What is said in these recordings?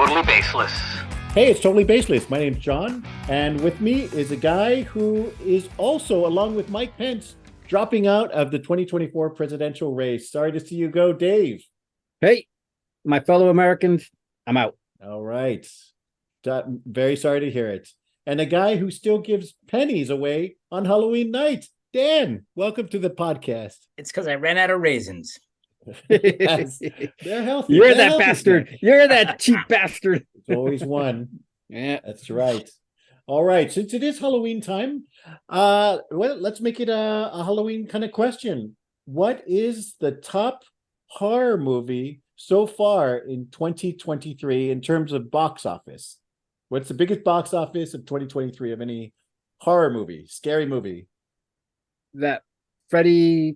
Totally Baseless. Hey, it's Totally Baseless. My name's John, and with me is a guy who is also, along with Mike Pence, dropping out of the 2024 presidential race. Sorry to see you go, Dave. Hey, my fellow Americans, I'm out. All right. Very sorry to hear it. And a guy who still gives pennies away on Halloween night, Dan. Welcome to the podcast. It's because I ran out of raisins. Yes, they're healthy. You're They're that healthy bastard. snacks. You're that cheap bastard. It's always one. Yeah. That's right. All right. Since it is Halloween time, let's make it a Halloween kind of question. What is the top horror movie so far in 2023 in terms of box office? What's the biggest box office of 2023 of any horror movie, scary movie? That Freddy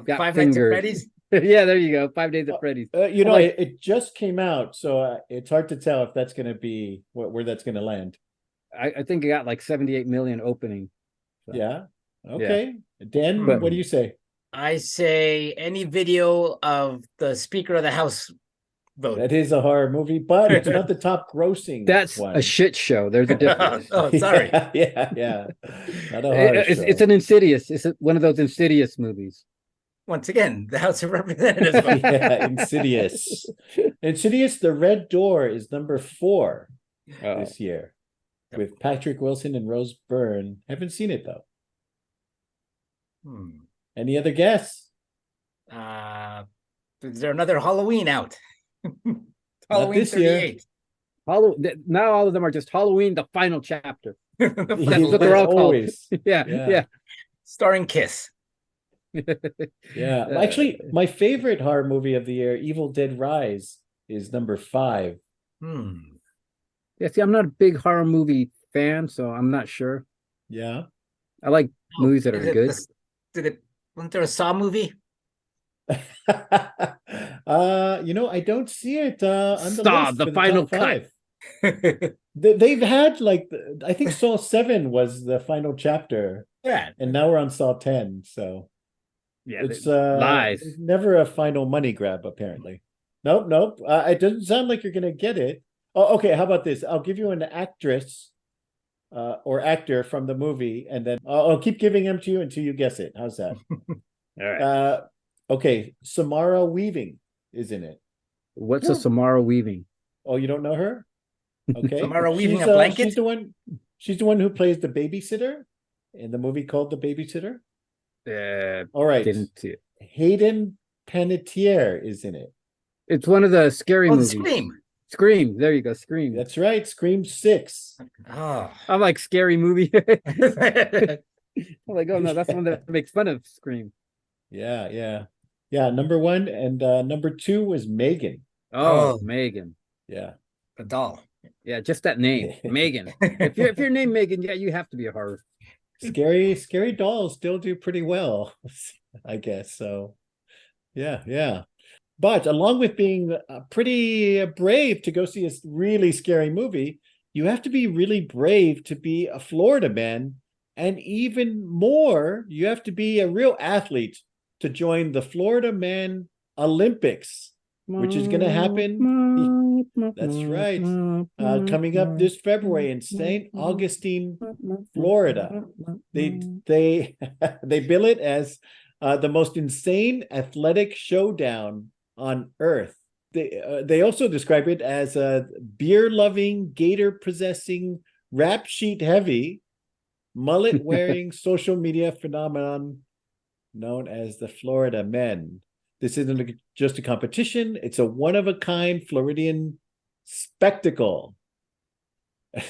got Five fingers. Nights at Freddy's? Yeah, there you go. 5 Days at Freddy's. It just came out, so it's hard to tell if that's going to be where that's going to land. I think it got like 78 million opening. So. Yeah. Okay. Yeah. Dan, what do you say? I say any video of the Speaker of the House vote. That is a horror movie, but it's not the top grossing. That's one. a shit show. There's a difference. Oh, sorry. Yeah. Not a horror show. It's an Insidious. It's one of those Insidious movies. Once again, the House of Representatives. Yeah, Insidious. Insidious, The Red Door is number 4 this year with Patrick Wilson and Rose Byrne. Haven't seen it though. Any other guess? Is there another Halloween out? Halloween this 38. Now all of them are just Halloween, the final chapter. That's what they're all always called. Yeah. Starring Kiss. Yeah. Actually, my favorite horror movie of the year, Evil Dead Rise, is number 5. Yeah, see, I'm not a big horror movie fan, so I'm not sure. Yeah. I like movies that are good. Wasn't there a Saw movie? I don't see it on the Saw, list the for final top cut. 5. They've had I think Saw 7 was the final chapter. Yeah. And now we're on Saw 10, so yeah, it's lies. It's never a final money grab, apparently. Nope. It doesn't sound like you're gonna get it. Oh, okay. How about this? I'll give you an actress or actor from the movie, and then I'll keep giving them to you until you guess it. How's that? All right. Okay. Samara Weaving is in it. What's a Samara Weaving? Oh, you don't know her? Okay. Samara Weaving a blanket? She's the one who plays the babysitter in the movie called The Babysitter. All right. Didn't see it. Hayden Panettiere is in it. It's one of the scary movies. Scream. There you go. Scream. That's right. Scream 6. Oh. I like scary movie. I'm like, oh no, that's the one that makes fun of Scream. Yeah. Number 1 and number 2 was Megan. Oh, Megan. Yeah. The doll. Yeah, just that name, Megan. If you're named Megan, yeah, you have to be a horror. Scary dolls still do pretty well, I guess. So, yeah. But along with being pretty brave to go see a really scary movie, you have to be really brave to be a Florida man. And even more, you have to be a real athlete to join the Florida Man Olympics, which is going to happen. That's right. Coming up this February in St. Augustine, Florida. They bill it as the most insane athletic showdown on earth. They also describe it as a beer-loving, gator-possessing, rap sheet heavy, mullet-wearing social media phenomenon known as the Florida Men. This isn't just a competition. It's a one-of-a-kind Floridian spectacle.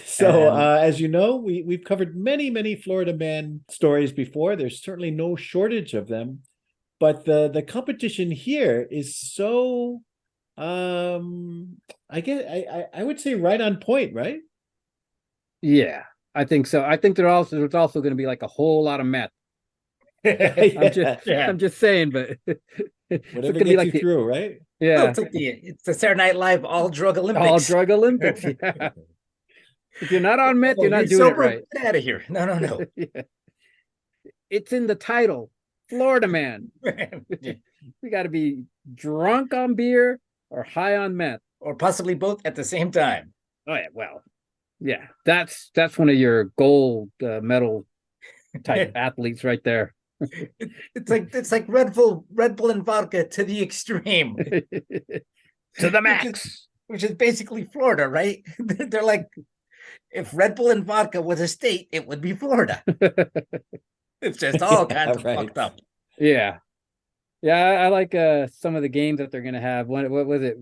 So, as you know, we've covered many Florida Man stories before. There's certainly no shortage of them. But the competition here is so, I would say right on point, right? Yeah, I think so. I think there's also going to be like a whole lot of meth. I'm just saying, but whatever gets like you through, right? Yeah, it's the Saturday Night Live all drug Olympics. All drug Olympics. Yeah. If you're not on meth, you're not doing sober, it right. Get out of here! No. Yeah. It's in the title, Florida Man. Yeah. We got to be drunk on beer or high on meth. or possibly both at the same time. Oh yeah, well, yeah, that's one of your gold medal type athletes right there. It's like Red Bull and vodka to the extreme, To the max. which is basically Florida, right? They're like, if Red Bull and vodka was a state, it would be Florida. It's just all kinds of fucked up. Yeah. Yeah, I like some of the games that they're gonna have. What was it?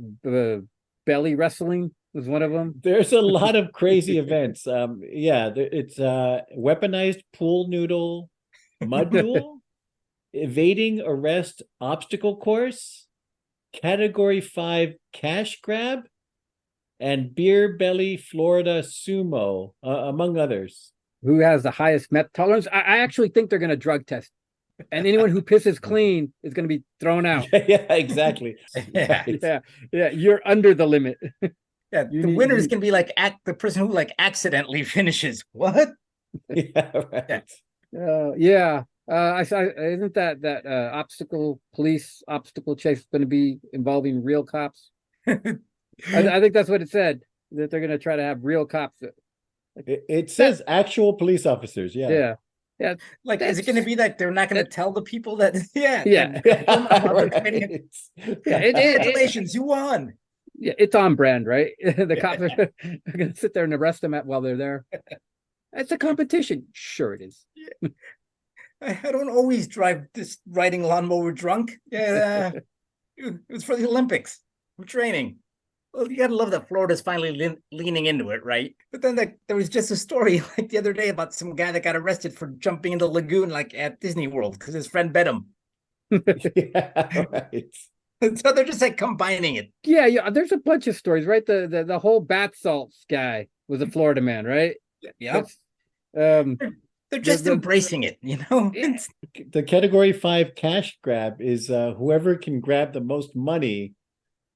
Belly wrestling was one of them. There's a lot of crazy events. It's weaponized pool noodle, mud duel, evading arrest obstacle course, category 5 cash grab, and beer belly Florida sumo, among others. Who has the highest meth tolerance? I actually think they're gonna drug test. And anyone who pisses clean is going to be thrown out. Yeah, exactly. Yeah. Right. Yeah, you're under the limit. Yeah, the winners can be like the person who like accidentally finishes. What? Yeah, right. Yeah. I saw. Isn't that police obstacle chase going to be involving real cops? I think that's what it said. That they're going to try to have real cops. It says actual police officers. Yeah. Yeah. Yeah. Like, is it going to be like they're not going to tell the people that? Yeah. Yeah. Right. Yeah. Congratulations, you won. Yeah, it's on brand, right? The cops are going to sit there and arrest them while they're there. It's a competition. Sure, it is. Yeah. I don't always drive this riding lawnmower drunk. Yeah, it was for the Olympics. I'm training. Well, you gotta love that Florida's finally leaning into it, right? But then there was just a story like the other day about some guy that got arrested for jumping into the lagoon like at Disney World because his friend bet him. Yeah, right. So they're just like combining it. Yeah. There's a bunch of stories, right? The whole bath salts guy was a Florida man, right? Yeah. They're just embracing it, you know. The category 5 cash grab is whoever can grab the most money,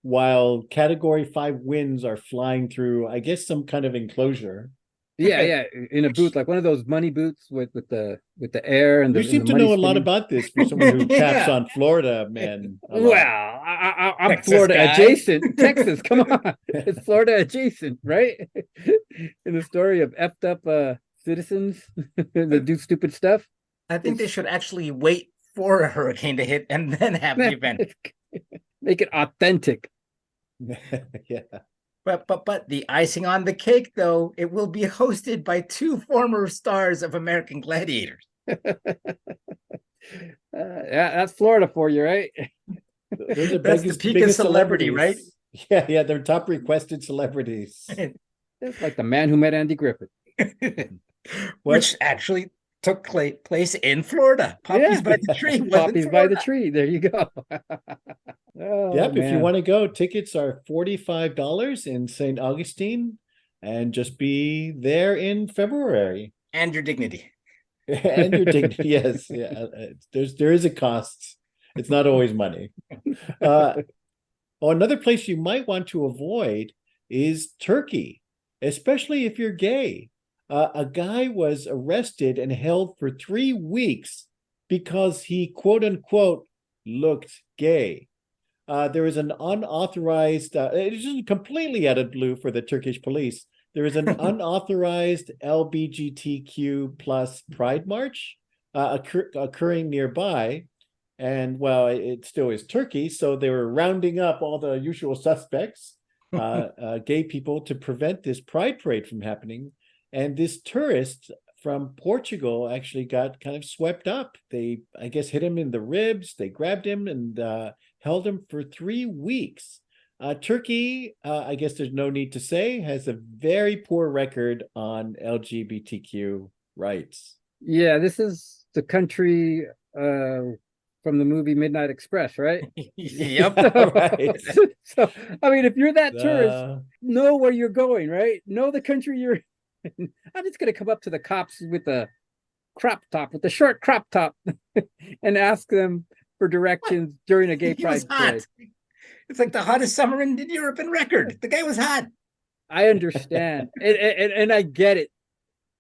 while category 5 wins are flying through, I guess, some kind of enclosure. Yeah, in a booth, like one of those money booths with the air and the. You seem to know a lot about this for someone who taps on Florida, man. Well, I'm Texas Florida guy. Adjacent. Texas, come on, it's Florida adjacent, right? In the story of effed up citizens that do stupid stuff. I think they should actually wait for a hurricane to hit and then have the event. Make it authentic. Yeah. But the icing on the cake, though, it will be hosted by 2 former stars of American Gladiators. Yeah, that's Florida for you, right? Those are that's the peak of celebrity, right? Yeah, they're top requested celebrities. It's like the man who met Andy Griffith. Which actually took place in Florida. Poppies by the Tree. Poppies by the Tree. There you go. Yep. Man. If you want to go, tickets are $45 in St. Augustine, and just be there in February. And your dignity. And your dignity. Yes. Yeah. There is a cost. It's not always money. Another place you might want to avoid is Turkey, especially if you're gay. A guy was arrested and held for 3 weeks because he, quote unquote, looked gay. There was an unauthorized, it is completely out of blue for the Turkish police. There is an unauthorized LGBTQ plus pride march occurring nearby. And well, it still is Turkey. So they were rounding up all the usual suspects, gay people, to prevent this pride parade from happening. And this tourist from Portugal actually got kind of swept up. They, I guess, hit him in the ribs. They grabbed him and held him for 3 weeks. Turkey, I guess there's no need to say, has a very poor record on LGBTQ rights. Yeah, this is the country from the movie Midnight Express, right? Yep. Right. So, I mean, if you're that tourist, know where you're going, right? Know the country you're in. I'm just going to come up to the cops with the short crop top, and ask them for directions during a gay pride parade. It's like the hottest summer in Europe in record. The guy was hot. I understand. And I get it.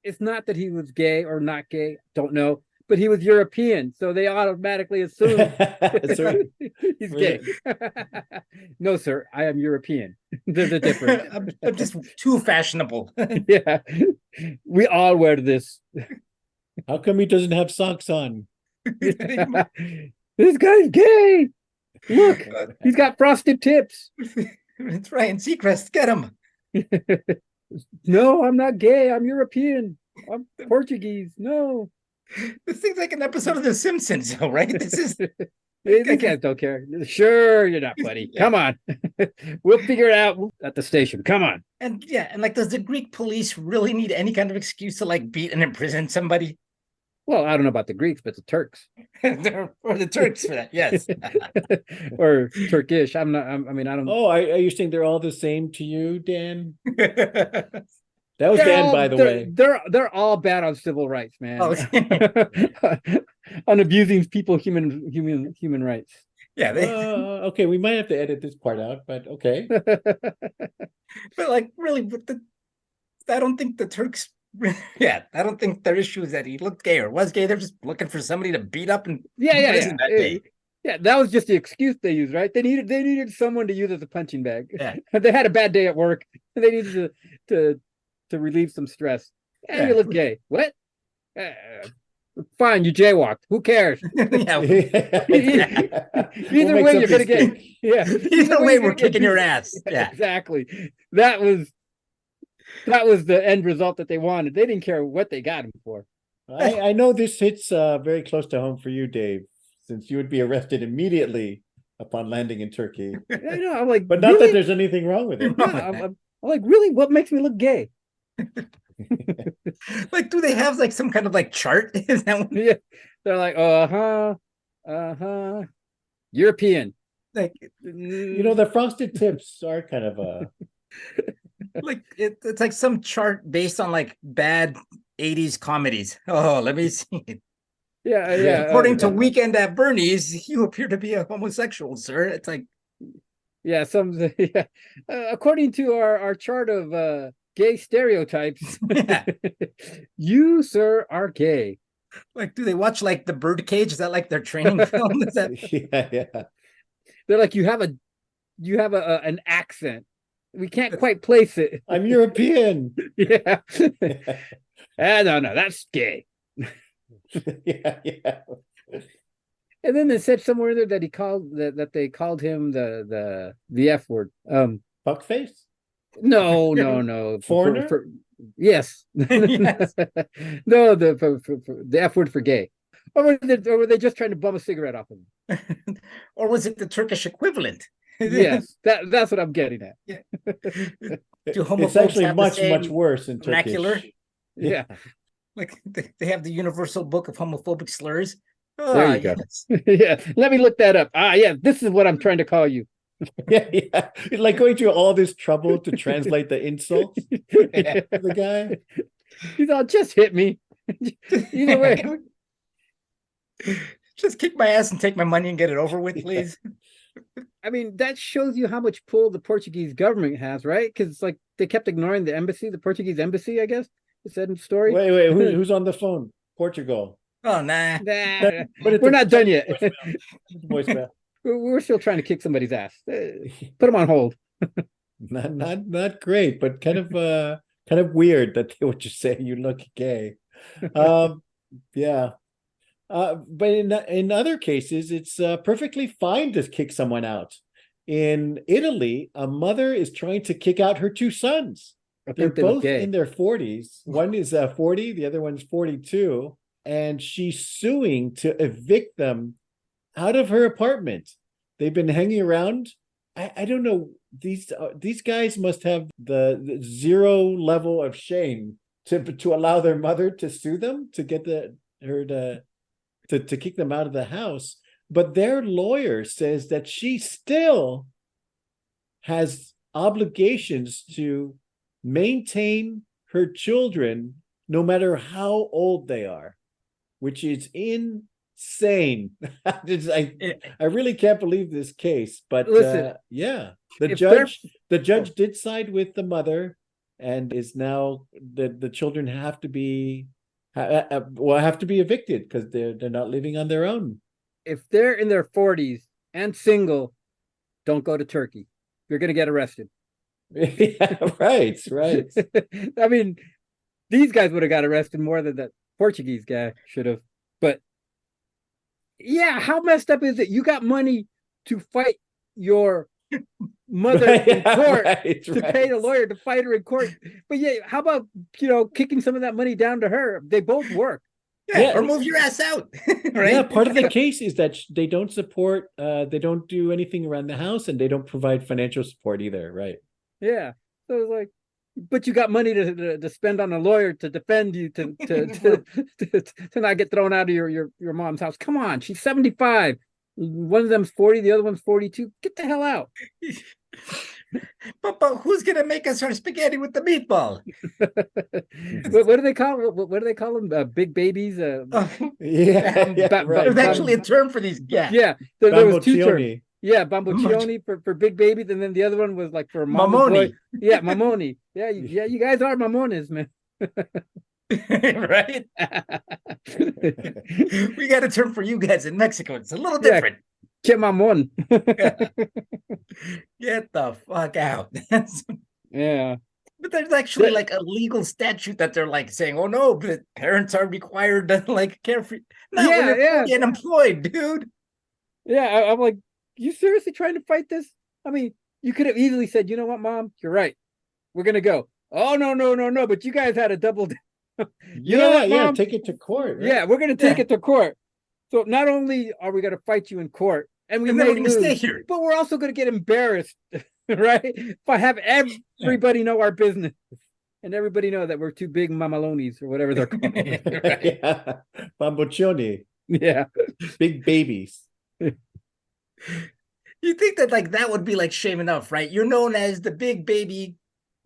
It's not that he was gay or not gay. Don't know. but he was European, so they automatically assumed Sorry. he's gay. No, sir, I am European. There's a difference. I'm just too fashionable. Yeah, we all wear this. How come he doesn't have socks on? This guy's gay. Look, he's got frosted tips. It's Ryan Seacrest. Get him. No, I'm not gay. I'm European. I'm Portuguese. No. This thing's like an episode of The Simpsons, though, right? This is. These guys don't care. Sure, you're not, buddy. Yeah. Come on. We'll figure it out at the station. Come on. And yeah, and like, does the Greek police really need any kind of excuse to like beat and imprison somebody? Well, I don't know about the Greeks, but the Turks. Or the Turks for that, yes. Or Turkish. I mean, I don't. Oh, are you saying they're all the same to you, Dan? That was They're Dan, all- by the way. They're all bad on civil rights, man. Oh, On abusing people, human rights. yeah, Okay, we might have to edit this part out, but okay. but like really, I don't think the Turks. Yeah, I don't think their issue is that he looked gay or was gay. They're just looking for somebody to beat up and Yeah. prison that day. Yeah, that was just the excuse they used, right? They needed someone to use as a punching bag. Yeah. They had a bad day at work, and they needed to relieve some stress. And Yeah. you look gay. What? Fine, you jaywalked. Who cares? Yeah, Either way, you're gonna get. Yeah. either way, we're kicking your ass. Yeah, Exactly. That was the end result that they wanted. They didn't care what they got him for. I know this hits very close to home for you, Dave, since you would be arrested immediately upon landing in Turkey. I know. I'm like, But not really? that there's anything wrong with it. Yeah, I'm like, really? What makes me look gay? like, do they have like some kind of like chart? Is that one? Yeah, they're like, European. Like, You know, the frosted tips are kind of like it's like some chart based on like bad 80s comedies. Oh, let me see. Yeah. According to Weekend at Bernie's, you appear to be a homosexual, sir. It's like, yeah, according to our chart of gay stereotypes, yeah. you, sir, are gay. Like, do they watch like The Birdcage? Is that like their training film? Is that yeah. They're like, you have an accent. We can't quite place it. I'm European. Yeah. No, that's gay. Yeah. And then they said somewhere in there that that they called him the F word. Fuckface? No. Foreigner? Yes. Yes. No, the F word for gay. Or were they just trying to bum a cigarette off of him? or was it the Turkish equivalent? Yes, that's what I'm getting at. Yeah. It's actually much worse in vernacular? Turkish. Yeah. Like they have the universal book of homophobic slurs. There you go. Yes. Yeah. Let me look that up. Yeah, this is what I'm trying to call you. Yeah. It's like going through all this trouble to translate the insults to the guy. He's all, just hit me. Either way. Just kick my ass and take my money and get it over with, please. I mean, that shows you how much pull the Portuguese government has, right? Because it's like they kept ignoring the embassy, the Portuguese embassy, I guess. It said in the story. Wait, who's on the phone? Portugal. Oh, nah. Nah, But we're not done yet. Voicemail. We're still trying to kick somebody's ass. Put them on hold. Not great, but kind of weird that they would just say you look gay. Yeah. But in other cases, it's perfectly fine to kick someone out. In Italy, a mother is trying to kick out her two sons. They're both in their 40s. One is 40, the other one's 42, and she's suing to evict them out of her apartment. They've been hanging around. I don't know. These guys must have the zero level of shame to allow their mother to sue them, to get her to kick them out of the house. But their lawyer says that she still has obligations to maintain her children no matter how old they are, which is insane. I really can't believe this case, but listen, the judge did side with the mother, and is now the children have to be Well, have to be evicted because they're not living on their own. If they're in their 40s and single, don't go to Turkey. You're going to get arrested. Yeah, right. I mean, these guys would have got arrested more than that Portuguese guy should have. But yeah, how messed up is it? You got money to fight your mother in court to pay the lawyer to fight her in court. But yeah, how about kicking some of that money down to her? They both work. Yeah, or move your ass out. Right? Yeah, part of the case is that they don't support, they don't do anything around the house, and they don't provide financial support either, right? Yeah. So it's like, but you got money to spend on a lawyer to defend you to not get thrown out of your mom's house. Come on, she's 75. One of them's 40, the other one's 42. Get the hell out. But who's gonna make us our spaghetti with the meatball? What do they call? What do they call them? Big babies. Right. There's actually a term for these guys. Yeah, there was two terms. Bamboccioni. Yeah, bamboccioni for big babies, and then the other one was like for mamoni. Yeah, mamoni. Yeah, you guys are mamones, man. Right? We got a term for you guys in Mexico. It's a little different. Que mamon. Get the fuck out. Yeah. But there's actually like a legal statute that they're like saying, oh no, but parents are required to like care for you. No, when you're fully unemployed, dude. Yeah, I'm like, you seriously trying to fight this? I mean, you could have easily said, you know what, Mom, you're right. We're gonna go. Oh no, but you guys had a double. You know what, Mom? Take it to court. Right? Yeah, we're gonna take it to court. So not only are we gonna fight you in court, and we may lose, stay here, but we're also gonna get embarrassed, right? If I have everybody know our business, and everybody know that we're two big mamalones or whatever they're called. Right? Yeah. Bamboccioni. Yeah. Big babies. You think that like that would be like shame enough, right? You're known as the big baby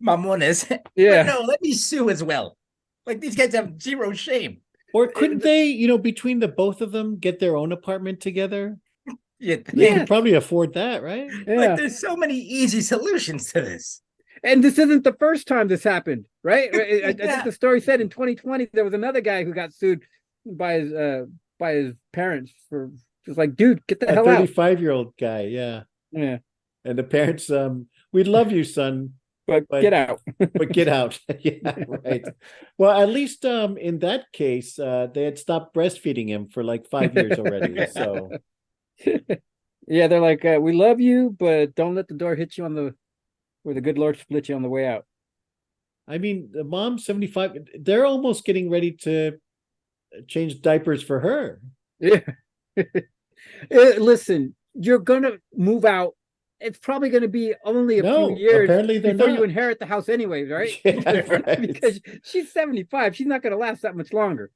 mamones. Yeah. But no, let me sue as well. Like these guys have zero shame. Or couldn't they, between the both of them, get their own apartment together? Yeah, they could probably afford that, right? Yeah. Like there's so many easy solutions to this. And this isn't the first time this happened, right? I think the story said in 2020 there was another guy who got sued by his parents for just like, dude, get the hell out. 35-year-old guy, yeah. And the parents, we love you, son, but get out. But get out. Yeah, right. Well, at least in that case, they had stopped breastfeeding him for like 5 years already. So yeah, they're like, we love you, but don't let the door hit you where the good Lord split you on the way out. I mean, the mom's 75. They're almost getting ready to change diapers for her. Yeah. Listen, you're gonna move out. It's probably going to be only a few years before you inherit the house anyways, right? Yeah, right. Because she's 75. She's not going to last that much longer.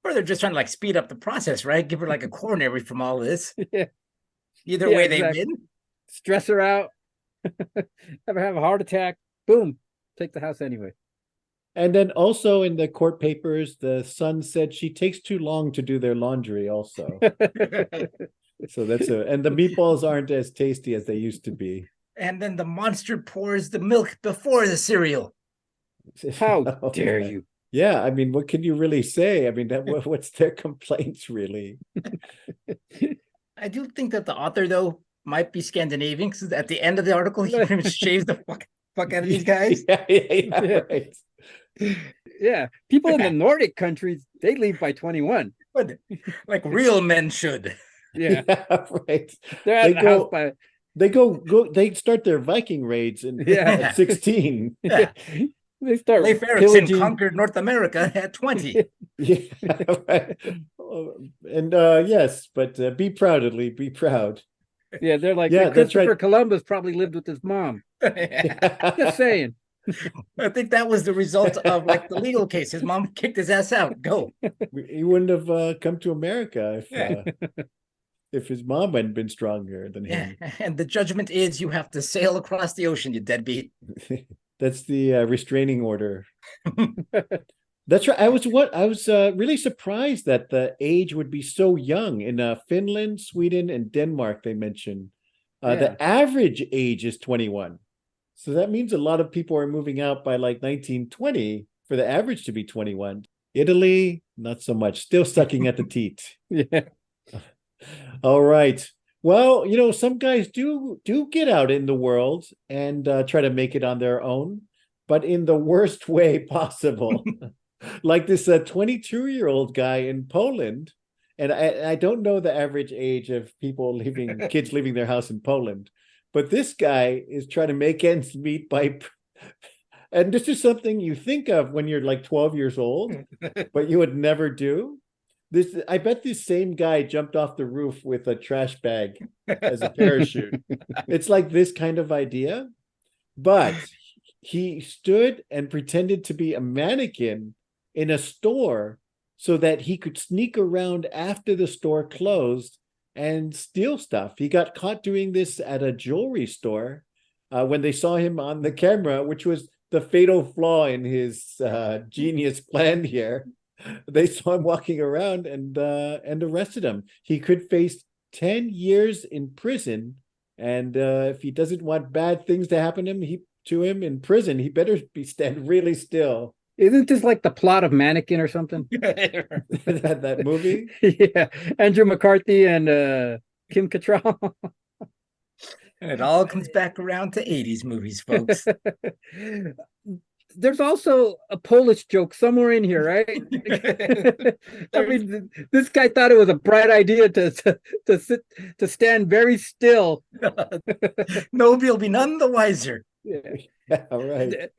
Or they're just trying to like speed up the process, right? Give her like a coronary from all this. Yeah. Either way, they win. Stress her out. Ever have a heart attack? Boom. Take the house anyway. And then also in the court papers, the son said she takes too long to do their laundry also. So and the meatballs aren't as tasty as they used to be. And then the monster pours the milk before the cereal. How dare you? Yeah, I mean, what can you really say? I mean, what's their complaints really? I do think that the author, though, might be Scandinavian, because at the end of the article, he pretty much shaves the fuck out of these guys. Yeah, right. Yeah, people in the Nordic countries, they leave by 21. But like real men should. Yeah, right. They're out of the house by. They start their Viking raids at 16. Yeah. They start. Leif Erikson conquered North America at 20. Yeah, right. And yes, but be proudly, be proud. Yeah, they're like, Christopher Columbus probably lived with his mom. Just saying. I think that was the result of like the legal case. His mom kicked his ass out. Go. He wouldn't have come to America if his mom hadn't been stronger than him. And the judgment is you have to sail across the ocean, you deadbeat. That's the restraining order. That's right. I was really surprised that the age would be so young in Finland, Sweden, and Denmark. They mentioned the average age is 21. So that means a lot of people are moving out by like 1920 for the average to be 21. Italy, not so much. Still sucking at the teat. Yeah. All right. Well, some guys do get out in the world and try to make it on their own, but in the worst way possible. Like this 22-year-old guy in Poland, and I don't know the average age of kids leaving their house in Poland, but this guy is trying to make ends meet and this is something you think of when you're like 12 years old, but you would never do. I bet this same guy jumped off the roof with a trash bag as a parachute. It's like this kind of idea, but he stood and pretended to be a mannequin in a store so that he could sneak around after the store closed and steal stuff. He got caught doing this at a jewelry store when they saw him on the camera, which was the fatal flaw in his genius plan here. They saw him walking around and arrested him. He could face 10 years in prison, and if he doesn't want bad things to happen to him in prison, he better stand really still. Isn't this like the plot of Mannequin or something? that movie? Yeah, Andrew McCarthy and Kim Cattrall. And it all comes back around to 80s movies, folks. There's also a Polish joke somewhere in here, right? I mean, this guy thought it was a bright idea to stand very still. Nobody will be none the wiser. Yeah, right.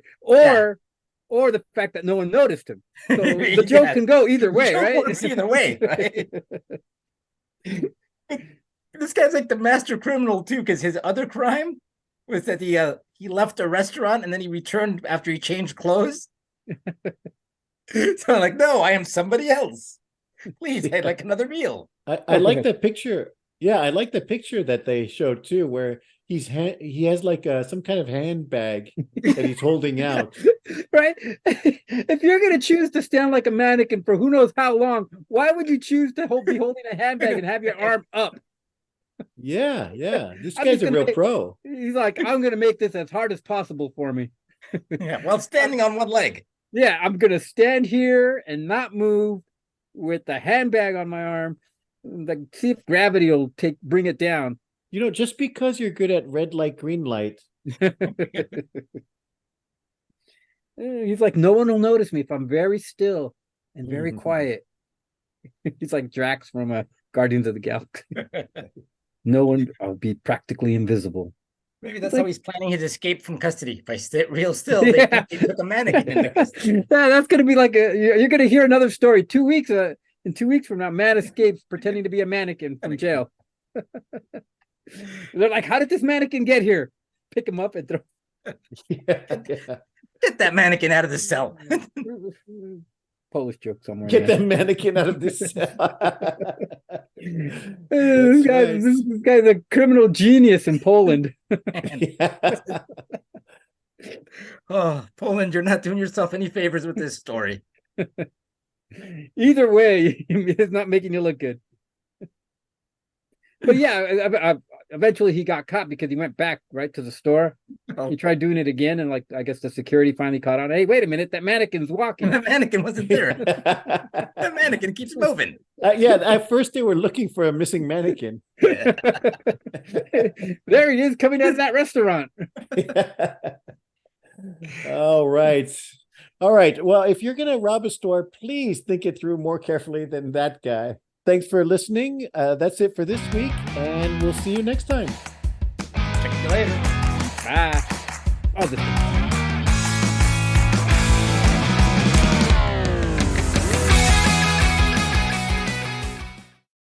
Or the fact that no one noticed him. So the joke can go either way, right? Works either way, right? This guy's like the master criminal too, because his other crime was that he left a restaurant and then he returned after he changed clothes. So I'm like, no, I am somebody else. Please, I'd like another meal. I like the picture. Yeah, I like the picture that they showed too, where he has like some kind of handbag that he's holding out. Right? If you're going to choose to stand like a mannequin for who knows how long, why would you choose to be holding a handbag and have your arm up? Yeah. This guy's a real pro. He's like, I'm going to make this as hard as possible for me. Yeah, while standing on one leg. Yeah, I'm going to stand here and not move with the handbag on my arm. Like, see if gravity will bring it down. Just because you're good at red light, green light. He's like, no one will notice me if I'm very still and very quiet. He's like Drax from Guardians of the Galaxy. No one, I'll be practically invisible. Maybe that's how he's planning his escape from custody. If I sit real still, they took a mannequin into custody. Yeah, that's going to be like you're going to hear another story 2 weeks. In 2 weeks from now, man escapes pretending to be a mannequin from jail. They're like, how did this mannequin get here? Pick him up and throw. Get that mannequin out of the cell. Polish joke somewhere. Get that mannequin out of this cell. This guy's a criminal genius in Poland. Oh, Poland, you're not doing yourself any favors with this story. Either way, it's not making you look good. But yeah, eventually he got caught because he went back right to the store. He tried doing it again, and I guess the security finally caught on. Hey, wait a minute, that mannequin's walking. That mannequin wasn't there. That mannequin keeps moving. Yeah, at first they were looking for a missing mannequin. There he is, coming out of that restaurant. All right. Well, if you're going to rob a store, please think it through more carefully than that guy. Thanks for listening. That's it for this week, and we'll see you next time. Check you later. Bye. Oh, this